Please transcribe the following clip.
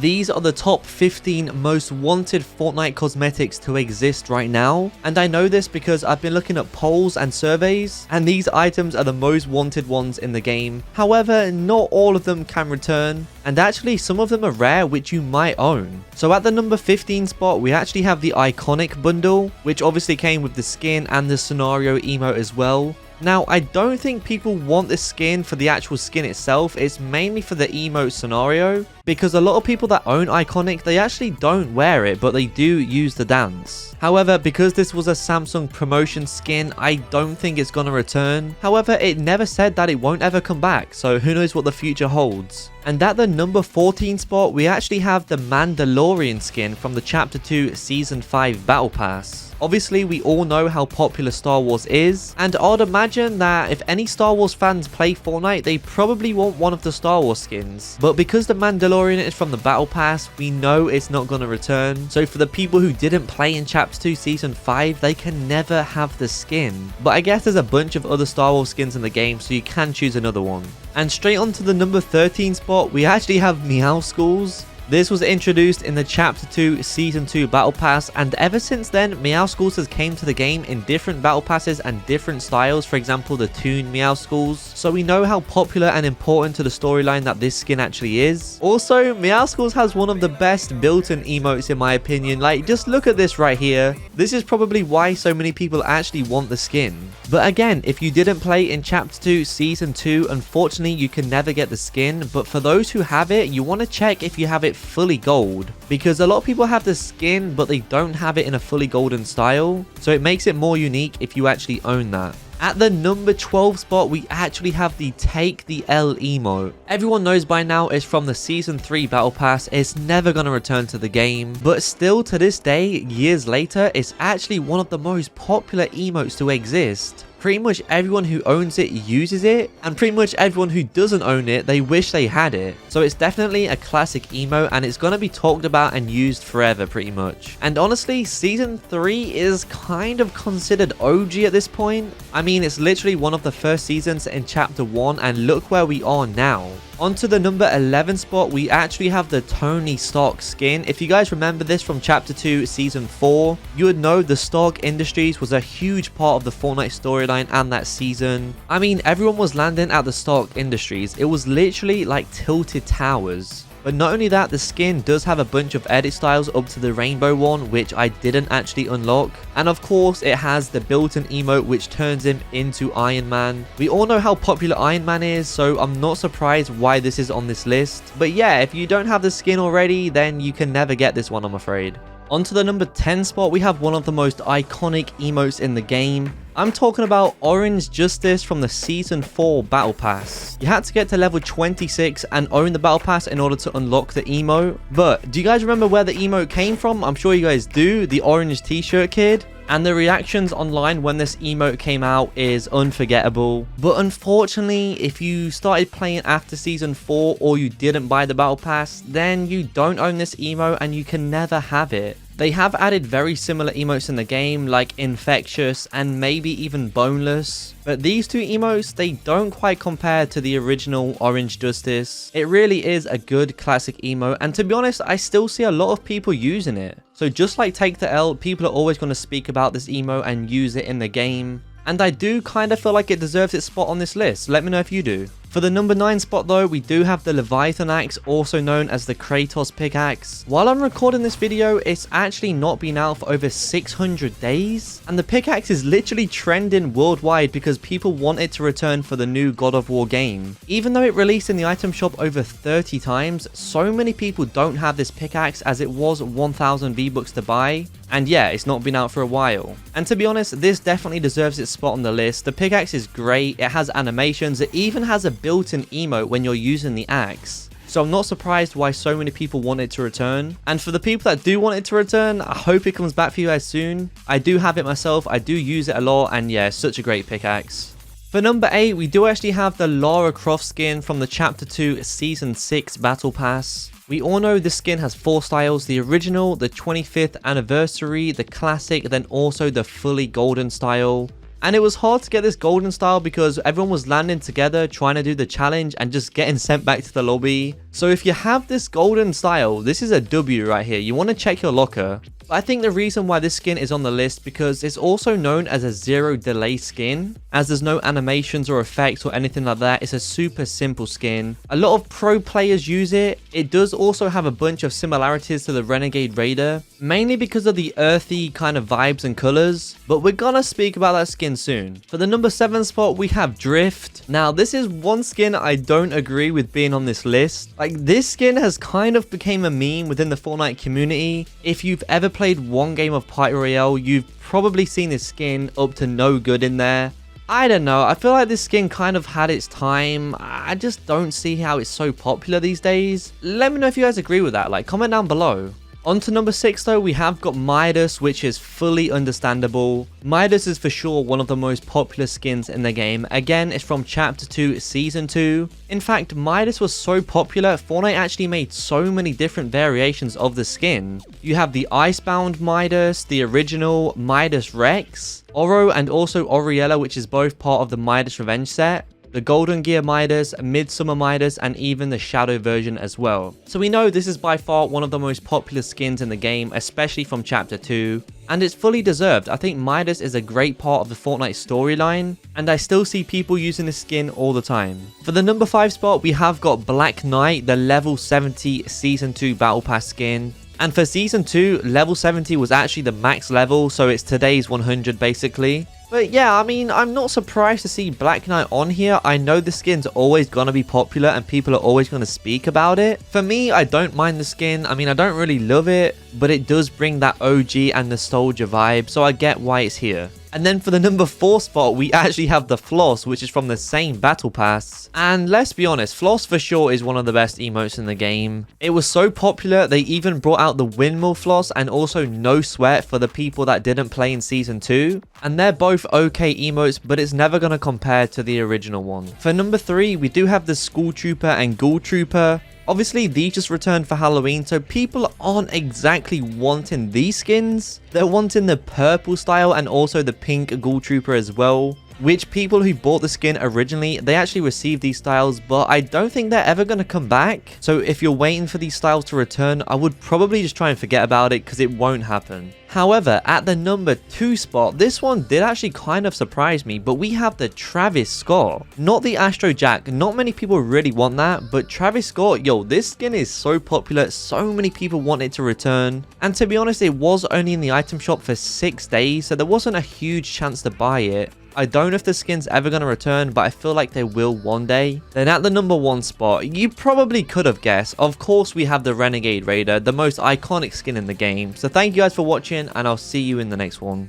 these are the top 15 most wanted Fortnite cosmetics to exist right now. And I know this because I've been looking at polls and surveys, and these items are the most wanted ones in the game. However, not all of them can return, and actually some of them are rare, which you might own. So at the number 15 spot, we actually have the iconic bundle, which obviously came with the skin and the scenario emote as well. Now, I don't think people want this skin for the actual skin itself. It's mainly for the emote scenario, because a lot of people that own iconic, they actually don't wear it, but they do use the dance. However, because this was a Samsung promotion skin, I don't think it's gonna return. However, it never said that it won't ever come back, so who knows what the future holds. And at the number 14 spot, we actually have the Mandalorian skin from the Chapter 2 Season 5 Battle Pass. Obviously, we all know how popular Star Wars is, and I'd imagine that if any Star Wars fans play Fortnite, they probably want one of the Star Wars skins. But because the Mandalorian is from the Battle Pass, we know it's not going to return. So for the people who didn't play in Chapter 2 Season 5, they can never have the skin. But I guess there's a bunch of other Star Wars skins in the game, so you can choose another one. And straight on to the number 13 spot, we actually have Meow schools. This was introduced in the Chapter 2 Season 2 Battle Pass, and ever since then, Meow Schools has came to the game in different Battle Passes and different styles, for example the Toon Meow Schools, so we know how popular and important to the storyline that this skin actually is. Also, Meow Schools has one of the best built-in emotes in my opinion. Like, just look at this right here. This is probably why so many people actually want the skin. But again, if you didn't play in Chapter 2 Season 2, unfortunately you can never get the skin, but for those who have it, you want to check if you have it fully gold, because a lot of people have the skin but they don't have it in a fully golden style, so it makes it more unique if you actually own that. At the number 12 spot, we actually have the Take the L emote. Everyone knows by now it's from the Season 3 Battle Pass. It's never going to return to the game, but still to this day, years later, it's actually one of the most popular emotes to exist. Pretty much everyone who owns it uses it, and pretty much everyone who doesn't own it, they wish they had it. So it's definitely a classic emote, and it's gonna be talked about and used forever pretty much. And honestly, Season 3 is kind of considered OG at this point. I mean, it's literally one of the first seasons in Chapter 1, and look where we are now. Onto the number 11 spot, we actually have the Tony Stark skin. If you guys remember this from Chapter 2 Season 4, you would know the Stark Industries was a huge part of the Fortnite storyline and that season. I mean, everyone was landing at the Stark Industries. It was literally like tilted towers. But not only that, the skin does have a bunch of edit styles up to the rainbow one, which I didn't actually unlock. And of course, it has the built-in emote, which turns him into Iron Man. We all know how popular Iron Man is, so I'm not surprised why this is on this list. But yeah, if you don't have the skin already, then you can never get this one, I'm afraid. Onto the number 10 spot, we have one of the most iconic emotes in the game. I'm talking about Orange Justice from the Season 4 Battle Pass. You had to get to level 26 and own the Battle Pass in order to unlock the emote. But do you guys remember where the emote came from? I'm sure you guys do. The orange t-shirt kid. And the reactions online when this emote came out is unforgettable. But unfortunately, if you started playing after Season 4 or you didn't buy the Battle Pass, then you don't own this emote and you can never have it. They have added very similar emotes in the game, like Infectious and maybe even Boneless. But these two emotes, they don't quite compare to the original Orange Justice. It really is a good classic emote, and to be honest, I still see a lot of people using it. So just like Take the L, people are always going to speak about this emote and use it in the game. And I do kind of feel like it deserves its spot on this list. Let me know if you do. For the number 9 spot though, we do have the Leviathan axe, also known as the Kratos pickaxe. While I'm recording this video, it's actually not been out for over 600 days. And the pickaxe is literally trending worldwide because people want it to return for the new God of War game. Even though it released in the item shop over 30 times, so many people don't have this pickaxe as it was 1000 V-Bucks to buy. And yeah, it's not been out for a while. And to be honest, this definitely deserves its spot on the list. The pickaxe is great, it has animations, it even has a built-in emote when you're using the axe. So I'm not surprised why so many people want it to return. And for the people that do want it to return, I hope it comes back for you guys soon. I do have it myself, I do use it a lot, and yeah, such a great pickaxe. For number 8, we do actually have the Lara Croft skin from the Chapter 2 Season 6 Battle Pass. We all know this skin has 4 styles: the original, the 25th anniversary, the classic, then also the fully golden style. And it was hard to get this golden style because everyone was landing together trying to do the challenge and just getting sent back to the lobby. So if you have this golden style, this is a W right here. You want to check your locker. But I think the reason why this skin is on the list because it's also known as a zero delay skin, as there's no animations or effects or anything like that. It's a super simple skin. A lot of pro players use it. It does also have a bunch of similarities to the Renegade Raider, mainly because of the earthy kind of vibes and colors, but we're gonna speak about that skin soon. For the number 7 spot, we have Drift. Now, this is one skin I don't agree with being on this list. Like, this skin has kind of became a meme within the Fortnite community. If you've ever played one game of Party Royale, you've probably seen this skin up to no good in there. I don't know, I feel like this skin kind of had its time. I just don't see how it's so popular these days. Let me know if you guys agree with that, like comment down below. On to number 6 though, we have got Midas, which is fully understandable. Midas is for sure one of the most popular skins in the game. Again, it's from Chapter 2, Season 2. In fact, Midas was so popular, Fortnite actually made so many different variations of the skin. You have the Icebound Midas, the original Midas Rex, Oro, and also Oriella, which is both part of the Midas Revenge set. The Golden Gear Midas, Midsummer Midas, and even the Shadow version as well. So we know this is by far one of the most popular skins in the game, especially from Chapter 2. And it's fully deserved. I think Midas is a great part of the Fortnite storyline, and I still see people using this skin all the time. For the number 5 spot, we have got Black Knight, the level 70 Season 2 Battle Pass skin. And for Season 2, level 70 was actually the max level, so it's today's 100 basically. But yeah, I mean, I'm not surprised to see Black Knight on here. I know the skin's always gonna be popular and people are always gonna speak about it. For me, I don't mind the skin. I mean, I don't really love it, but it does bring that OG and nostalgia vibe, so I get why it's here. And then for the number 4 spot, we actually have the Floss, which is from the same Battle Pass. And let's be honest, Floss for sure is one of the best emotes in the game. It was so popular, they even brought out the Windmill Floss and also No Sweat for the people that didn't play in Season 2. And they're both okay emotes, but it's never going to compare to the original one. For number 3, we do have the School Trooper and Ghoul Trooper. Obviously, these just returned for Halloween, so people aren't exactly wanting these skins. They're wanting the purple style and also the pink Ghoul Trooper as well, which people who bought the skin originally, they actually received these styles, but I don't think they're ever going to come back. So if you're waiting for these styles to return, I would probably just try and forget about it because it won't happen. However, at the number 2 spot, this one did actually kind of surprise me, but we have the Travis Scott. Not the Astro Jack, not many people really want that, but Travis Scott, yo, this skin is so popular, so many people want it to return. And to be honest, it was only in the item shop for 6 days, so there wasn't a huge chance to buy it. I don't know if the skin's ever going to return, but I feel like they will one day. Then at the number 1 spot, you probably could have guessed. Of course, we have the Renegade Raider, the most iconic skin in the game. So thank you guys for watching, and I'll see you in the next one.